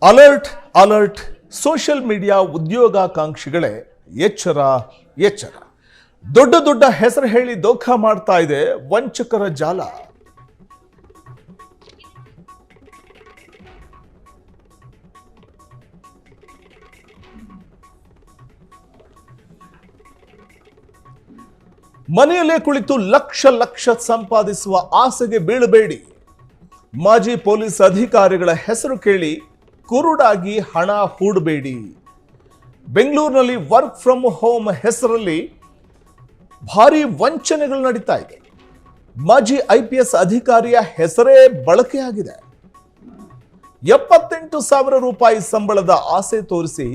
Alert alert social media ಉದ್ಯೋಗಾಕಾಂಕ್ಷಿಗಳೇ ಎಚ್ಚರ ಎಚ್ಚರ. ದೊಡ್ಡ ದೊಡ್ಡ ಹೆಸರು ಹೇಳಿ ದೋಖಾ ಮಾಡ್ತಾ ಇದೆ ವಂಚಕರ ಜಾಲ. ಮನೆಯಲ್ಲೇ ಕುಳಿತು ಲಕ್ಷ ಲಕ್ಷ ಸಂಪಾದಿಸುವ ಆಸೆಗೆ ಬೀಳಬೇಡಿ. ಮಾಜಿ ಪೊಲೀಸ್ ಅಧಿಕಾರಿಗಳ ಹೆಸರು ಕೇಳಿ ಕುರುಡಾಗಿ ಹಣ ಹೂಡಬೇಡಿ. ಬೆಂಗಳೂರಿನಲ್ಲಿ ವರ್ಕ್ ಫ್ರಮ್ ಹೋಮ್ ಹೆಸರಲ್ಲಿ ಭಾರಿ ವಂಚನೆಗಳು ನಡೀತಾ ಇದೆ. ಮಾಜಿ IPS ಅಧಿಕಾರಿಯ ಹೆಸರೇ ಬಳಕೆಯಾಗಿದೆ. 78,000 ರೂಪಾಯಿ ಸಂಬಳದ ಆಸೆ ತೋರಿಸಿ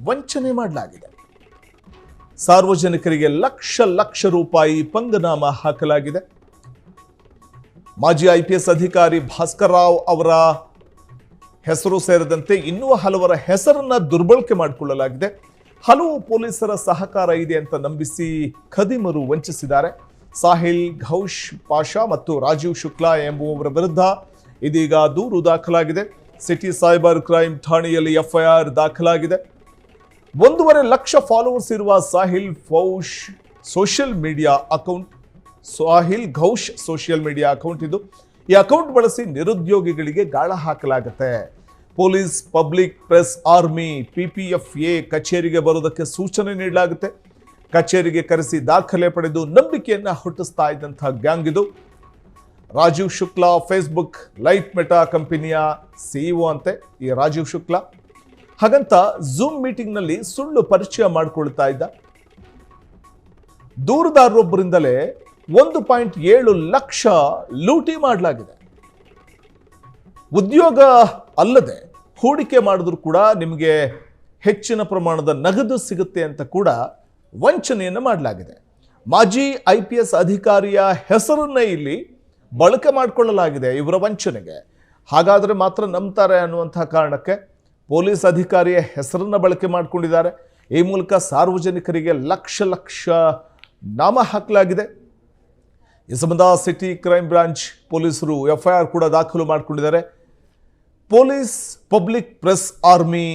ವಂಚನೆ ಮಾಡಲಾಗಿದೆ. ಸಾರ್ವಜನಿಕರಿಗೆ ಲಕ್ಷ ಲಕ್ಷ ರೂಪಾಯಿ ಪಂಗನಾಮ ಹಾಕಲಾಗಿದೆ. ಮಾಜಿ IPS ಅಧಿಕಾರಿ ಭಾಸ್ಕರ್ ರಾವ್ ಅವರ ಹೆಸರು ಸೇರಿದಂತೆ ಇನ್ನೂ ಹಲವರ ಹೆಸರನ್ನ ದುರ್ಬಳಕೆ ಮಾಡಿಕೊಳ್ಳಲಾಗಿದೆ. ಹಲವು ಪೊಲೀಸರ ಸಹಕಾರ ಇದೆ ಅಂತ ನಂಬಿಸಿ ಖದೀಮರು ವಂಚಿಸಿದ್ದಾರೆ. ಸಾಹಿಲ್ ಘೌಷ್ ಪಾಷಾ ಮತ್ತು ರಾಜೀವ್ ಶುಕ್ಲಾ ಎಂಬುವವರ ವಿರುದ್ಧ ಇದೀಗ ದೂರು ದಾಖಲಾಗಿದೆ. ಸಿಟಿ ಸೈಬರ್ ಕ್ರೈಮ್ ಠಾಣೆಯಲ್ಲಿ FIR ದಾಖಲಾಗಿದೆ. 1.5 ಲಕ್ಷ ಫಾಲೋವರ್ಸ್ ಇರುವ Sahil Ghaus social media account ಇದು. ಈ ಅಕೌಂಟ್ ಬಳಸಿ ನಿರುದ್ಯೋಗಿಗಳಿಗೆ ಗಾಳ ಹಾಕಲಾಗುತ್ತೆ. Police, public press army, PPFA ಕಚೇರಿಗೆ ಬರೋದಕ್ಕೆ ಸೂಚನೆ ನೀಡಲಾಗುತ್ತೆ. ಕಚೇರಿಗೆ ಕರೆಸಿ ದಾಖಲೆ ಪಡೆದು ನಂಬಿಕೆಯನ್ನ ಹುಟ್ಟಿಸ್ತಾ ಇದ್ದಂತಹ ಗ್ಯಾಂಗ್ ಇದು. ರಾಜೀವ್ ಶುಕ್ಲಾ ಫೇಸ್ಬುಕ್ ಲೈಟ್ ಮೆಟಾ ಕಂಪನಿಯ CEO ಅಂತೆ ಈ ರಾಜೀವ್ ಶುಕ್ಲಾ. ಹಾಗಂತ ಝೂಮ್ ಮೀಟಿಂಗ್ನಲ್ಲಿ ಸುಳ್ಳು ಪರಿಚಯ ಮಾಡಿಕೊಳ್ತಾ ಇದ್ದ. ದೂರುದಾರರೊಬ್ಬರಿಂದಲೇ 1.7 ಲಕ್ಷ ಲೂಟಿ ಮಾಡಲಾಗಿದೆ. ಉದ್ಯೋಗ ಅಲ್ಲದೆ ಹೂಡಿಕೆ ಮಾಡಿದ್ರು ಕೂಡ ನಿಮಗೆ ಹೆಚ್ಚಿನ ಪ್ರಮಾಣದ ನಗದು ಸಿಗುತ್ತೆ ಅಂತ ಕೂಡ ವಂಚನೆಯನ್ನು ಮಾಡಲಾಗಿದೆ. ಮಾಜಿ IPS ಅಧಿಕಾರಿಯ ಹೆಸರನ್ನೇ ಇಲ್ಲಿ ಬಳಕೆ ಮಾಡಿಕೊಳ್ಳಲಾಗಿದೆ ಇವರ ವಂಚನೆಗೆ. ಹಾಗಾದರೆ ಮಾತ್ರ ನಂಬ್ತಾರೆ ಅನ್ನುವಂತಹ ಕಾರಣಕ್ಕೆ ಪೊಲೀಸ್ ಅಧಿಕಾರಿಯ ಹೆಸರನ್ನ ಬಳಕೆ ಮಾಡಿಕೊಂಡಿದ್ದಾರೆ. ಈ ಮೂಲಕ ಸಾರ್ವಜನಿಕರಿಗೆ ಲಕ್ಷ ಲಕ್ಷ ನಾಮ ಹಾಕಲಾಗಿದೆ. ಈ ಸಂಬಂಧ ಸಿಟಿ ಕ್ರೈಮ್ ಬ್ರಾಂಚ್ ಪೊಲೀಸರು FIR ಕೂಡ ದಾಖಲು ಮಾಡಿಕೊಂಡಿದ್ದಾರೆ. Police, public press army,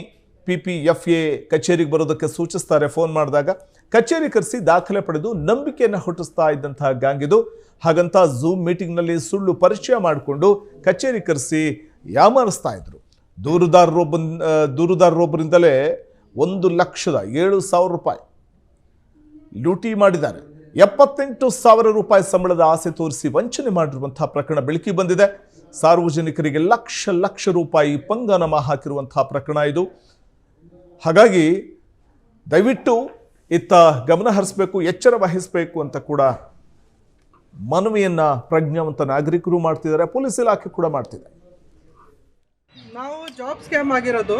PPFA ಕಚೇರಿಗೆ ಬರೋದಕ್ಕೆ ಸೂಚಿಸ್ತಾರೆ. ಫೋನ್ ಮಾಡಿದಾಗ ಕಚೇರಿ ಕರೆಸಿ ದಾಖಲೆ ಪಡೆದು ನಂಬಿಕೆಯನ್ನು ಹುಟ್ಟಿಸ್ತಾ ಇದ್ದಂತಹ ಗ್ಯಾಂಗ್ ಇದು. ಹಾಗಂತ ಝೂಮ್ ಮೀಟಿಂಗ್ನಲ್ಲಿ ಸುಳ್ಳು ಪರಿಚಯ ಮಾಡಿಕೊಂಡು ಕಚೇರಿ ಕರೆಸಿ ಯಾಮಾರಿಸ್ತಾ ಇದ್ರು. ದೂರುದಾರರೊಬ್ಬರಿಂದಲೇ 1,07,000 ರೂಪಾಯಿ ಲೂಟಿ ಮಾಡಿದ್ದಾರೆ. 78,000 ರೂಪಾಯಿ ಸಂಬಳದ ಆಸೆ ತೋರಿಸಿ ವಂಚನೆ ಮಾಡಿರುವಂತಹ ಪ್ರಕರಣ ಬೆಳಕಿಗೆ ಬಂದಿದೆ. ಸಾರ್ವಜನಿಕರಿಗೆ ಲಕ್ಷ ಲಕ್ಷ ರೂಪಾಯಿ ಪಂಗನಾಮ ಹಾಕಿರುವಂತಹ ಪ್ರಕರಣ ಇದು. ಹಾಗಾಗಿ ದಯವಿಟ್ಟು ಇತ್ತ ಗಮನ ಹರಿಸಬೇಕು, ಎಚ್ಚರ ವಹಿಸಬೇಕು ಅಂತ ಕೂಡ ಮನವಿಯನ್ನ ಪ್ರಜ್ಞಾವಂತ ನಾಗರಿಕರು ಮಾಡ್ತಿದ್ದಾರೆ. ಪೊಲೀಸ್ ಇಲಾಖೆ ಕೂಡ ಮಾಡ್ತಿದೆ. ನಾವು ಜಾಬ್ ಸ್ಕ್ಯಾಮ್ ಆಗಿರೋದು.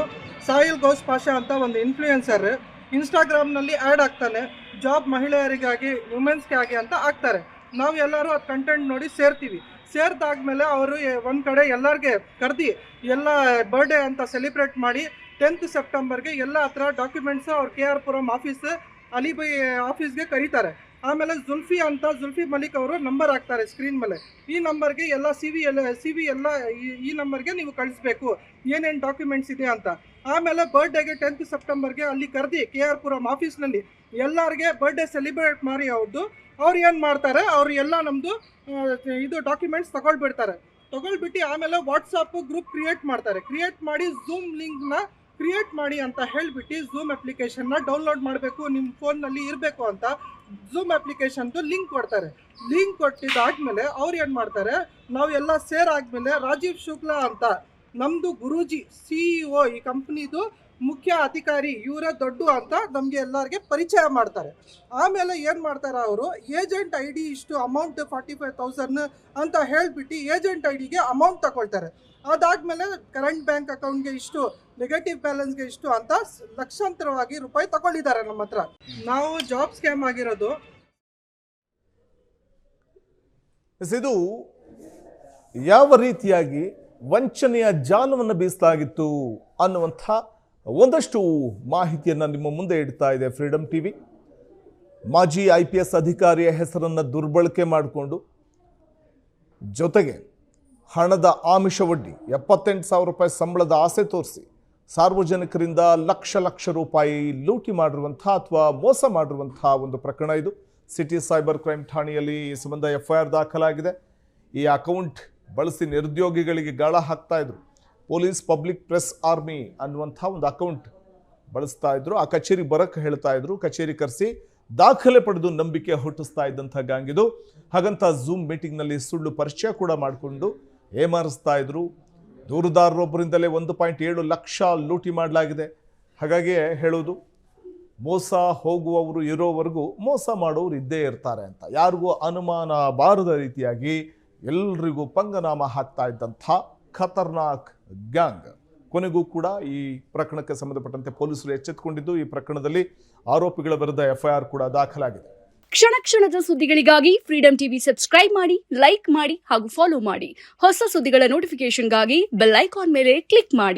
ಸಾಹಿಲ್ ಘೌಷ್ ಪಾಷಾ ಅಂತ ಒಂದು ಇನ್ಫ್ಲೂಯೆನ್ಸರ್ ಇನ್ಸ್ಟಾಗ್ರಾಮ್ನಲ್ಲಿ ಆ್ಯಡ್ ಆಗ್ತಾನೆ. ಜಾಬ್ ಮಹಿಳೆಯರಿಗಾಗಿ, ವುಮೆನ್ಸ್ಗಾಗಿ ಅಂತ ಆಗ್ತಾರೆ. ನಾವು ಎಲ್ಲರೂ ಅದು ಕಂಟೆಂಟ್ ನೋಡಿ ಸೇರ್ತೀವಿ. ಸೇರಿದಾದ್ಮೇಲೆ ಅವರು ಒಂದು ಕಡೆ ಎಲ್ಲರಿಗೆ ಕರೆದಿ ಎಲ್ಲ ಬರ್ಡೇ ಅಂತ ಸೆಲಿಬ್ರೇಟ್ ಮಾಡಿ 10th ಸೆಪ್ಟೆಂಬರ್ಗೆ ಎಲ್ಲ ಹತ್ರ ಡಾಕ್ಯುಮೆಂಟ್ಸ್ ಅವ್ರ KR ಪುರಂ ಆಫೀಸ್, ಅಲಿಬೈ ಆಫೀಸ್ಗೆ ಕರೀತಾರೆ. ಆಮೇಲೆ ಜುಲ್ಫಿ ಮಲಿಕ್ ಅವರು ನಂಬರ್ ಹಾಕ್ತಾರೆ ಸ್ಕ್ರೀನ್ ಮೇಲೆ. ಈ ನಂಬರ್ಗೆ ಎಲ್ಲ CV ಎಲ್ಲ ಈ ನಂಬರ್ಗೆ ನೀವು ಕಳಿಸ್ಬೇಕು, ಏನೇನು ಡಾಕ್ಯುಮೆಂಟ್ಸ್ ಇದೆ ಅಂತ. ಆಮೇಲೆ ಬರ್ಡೇಗೆ 10th ಸೆಪ್ಟೆಂಬರ್ಗೆ ಅಲ್ಲಿ ಕರೆದಿ KR ಪುರಂ ಆಫೀಸ್ನಲ್ಲಿ ಎಲ್ಲರಿಗೆ ಬರ್ಡೇ ಸೆಲಿಬ್ರೇಟ್ ಮಾಡಿ ಅವ್ರು ಏನು ಮಾಡ್ತಾರೆ, ಅವ್ರು ಎಲ್ಲ ನಮ್ಮದು ಇದು ಡಾಕ್ಯುಮೆಂಟ್ಸ್ ತಗೊಳ್ಬಿಟ್ಟು ಆಮೇಲೆ ವಾಟ್ಸಪ್ ಗ್ರೂಪ್ ಕ್ರಿಯೇಟ್ ಮಾಡ್ತಾರೆ. ಕ್ರಿಯೇಟ್ ಮಾಡಿ ಝೂಮ್ ಲಿಂಕ್ನ ಕ್ರಿಯೇಟ್ ಮಾಡಿ ಅಂತ ಹೇಳಿಬಿಟ್ಟು ಝೂಮ್ ಅಪ್ಲಿಕೇಶನ್ನ ಡೌನ್ಲೋಡ್ ಮಾಡಬೇಕು, ನಿಮ್ಮ ಫೋನ್ನಲ್ಲಿ ಇರಬೇಕು ಅಂತ ಝೂಮ್ ಅಪ್ಲಿಕೇಶನ್ದು ಲಿಂಕ್ ಕೊಡ್ತಾರೆ. ಲಿಂಕ್ ಕೊಟ್ಟಿದ್ದಾದ್ಮೇಲೆ ಅವ್ರು ಏನು ಮಾಡ್ತಾರೆ, ನಾವು ಎಲ್ಲ ಆದಮೇಲೆ ರಾಜೀವ್ ಶುಕ್ಲಾ ಅಂತ ನಮ್ಮದು ಗುರೂಜಿ CEO ಈ ಕಂಪ್ನಿದು ಮುಖ್ಯ ಅಧಿಕಾರಿ ಇವರೇ ದೊಡ್ಡ ಅಂತ ನಮಗೆ ಎಲ್ಲರಿಗೆ ಪರಿಚಯ ಮಾಡ್ತಾರೆ. ಆಮೇಲೆ ಏನು ಮಾಡ್ತಾರೆ, ಅವರು ಏಜೆಂಟ್ ID ಇಷ್ಟು ಅಮೌಂಟ್ 45,000 ಅಂತ ಹೇಳಿಬಿಟ್ಟು ಏಜೆಂಟ್ IDಗೆ ಅಮೌಂಟ್ ತಗೊಳ್ತಾರೆ. ಅದಾದಮೇಲೆ ಕರೆಂಟ್ ಬ್ಯಾಂಕ್ ಅಕೌಂಟ್ಗೆ ಇಷ್ಟು, ನೆಗೆಟಿವ್ ಬ್ಯಾಲೆನ್ಸ್ಗೆ ಇಷ್ಟು ಅಂತ ಲಕ್ಷಾಂತರವಾಗಿ ರೂಪಾಯಿ ತಗೊಂಡಿದ್ದಾರೆ ನಮ್ಮ ಹತ್ರ. ನಾವು ಜಾಬ್ ಸ್ಕ್ಯಾಮ್ ಆಗಿರೋದು. ಇದು ಯಾವ ರೀತಿಯಾಗಿ ವಂಚನೆಯ ಜಾಲವನ್ನು ಬೀಸಲಾಗಿತ್ತು ಅನ್ನುವಂಥ ಒಂದಷ್ಟು ಮಾಹಿತಿಯನ್ನು ನಿಮ್ಮ ಮುಂದೆ ಇಡ್ತಾ ಇದೆ ಫ್ರೀಡಮ್ ಟಿವಿ. ಮಾಜಿ IPS ಅಧಿಕಾರಿಯ ಹೆಸರನ್ನು ದುರ್ಬಳಕೆ ಮಾಡಿಕೊಂಡು ಜೊತೆಗೆ ಹಣದ ಆಮಿಷ ಒಡ್ಡಿ 78,000 ರೂಪಾಯಿ ಸಂಬಳದ ಆಸೆ ತೋರಿಸಿ ಸಾರ್ವಜನಿಕರಿಂದ ಲಕ್ಷ ರೂಪಾಯಿ ಲೂಟಿ ಮಾಡಿರುವಂಥ ಅಥವಾ ಮೋಸ ಮಾಡಿರುವಂಥ ಒಂದು ಪ್ರಕರಣ ಇದು. ಸಿಟಿ ಸೈಬರ್ ಕ್ರೈಮ್ ಠಾಣೆಯಲ್ಲಿ ಈ ಸಂಬಂಧ FIR ದಾಖಲಾಗಿದೆ. ಈ ಅಕೌಂಟ್ ಬಳಸಿ ನಿರುದ್ಯೋಗಿಗಳಿಗೆ ಗಾಳ ಹಾಕ್ತಾ ಇದ್ರು. ಪೊಲೀಸ್ ಪಬ್ಲಿಕ್ ಪ್ರೆಸ್ ಆರ್ಮಿ ಅನ್ನುವಂಥ ಒಂದು ಅಕೌಂಟ್ ಬಳಸ್ತಾ ಇದ್ರು. ಆ ಕಚೇರಿ ಬರಕ್ಕೆ ಹೇಳ್ತಾ ಇದ್ರು. ಕಚೇರಿ ಕರೆಸಿ ದಾಖಲೆ ಪಡೆದು ನಂಬಿಕೆ ಹುಟ್ಟಿಸ್ತಾ ಇದ್ದಂಥ ಗ್ಯಾಂಗ್ ಇದು. ಹಾಗಂತ ಝೂಮ್ ಮೀಟಿಂಗ್ನಲ್ಲಿ ಸುಳ್ಳು ಪರಿಚಯ ಕೂಡ ಮಾಡಿಕೊಂಡು ಏಮಾರಿಸ್ತಾ ಇದ್ರು. ದೂರುದಾರರೊಬ್ಬರಿಂದಲೇ 1.7 ಲಕ್ಷ ಲೂಟಿ ಮಾಡಲಾಗಿದೆ. ಹಾಗಾಗಿ ಹೇಳೋದು, ಮೋಸ ಹೋಗುವವರು ಇರೋವರೆಗೂ ಮೋಸ ಮಾಡೋರು ಇದ್ದೇ ಇರ್ತಾರೆ ಅಂತ. ಯಾರಿಗೂ ಅನುಮಾನ ಬಾರದ ರೀತಿಯಾಗಿ ಎಲ್ರಿಗೂ ಪಂಗನಾಮ ಹಾಕ್ತಾ ಇದ್ದಂಥ ಖತರ್ನಾಕ್ ಗ್ಯಾಂಗ್. ಕೊನೆಗೂ ಕೂಡ ಈ ಪ್ರಕರಣಕ್ಕೆ ಸಂಬಂಧಪಟ್ಟಂತೆ ಪೊಲೀಸರು ಎಚ್ಚೆತ್ತುಕೊಂಡಿದ್ದು, ಈ ಪ್ರಕರಣದಲ್ಲಿ ಆರೋಪಿಗಳ ವಿರುದ್ಧ FIR ಕೂಡ ದಾಖಲಾಗಿದೆ. ಕ್ಷಣ ಕ್ಷಣದ ಸುದ್ದಿಗಳಿಗಾಗಿ ಫ್ರೀಡಂ ಟಿವಿ ಸಬ್ಸ್ಕ್ರೈಬ್ ಮಾಡಿ, ಲೈಕ್ ಮಾಡಿ ಹಾಗೂ ಫಾಲೋ ಮಾಡಿ. ಹೊಸ ಸುದ್ದಿಗಳ ನೋಟಿಫಿಕೇಶನ್ಗಾಗಿ ಬೆಲ್ ಐಕಾನ್ ಮೇಲೆ ಕ್ಲಿಕ್ ಮಾಡಿ.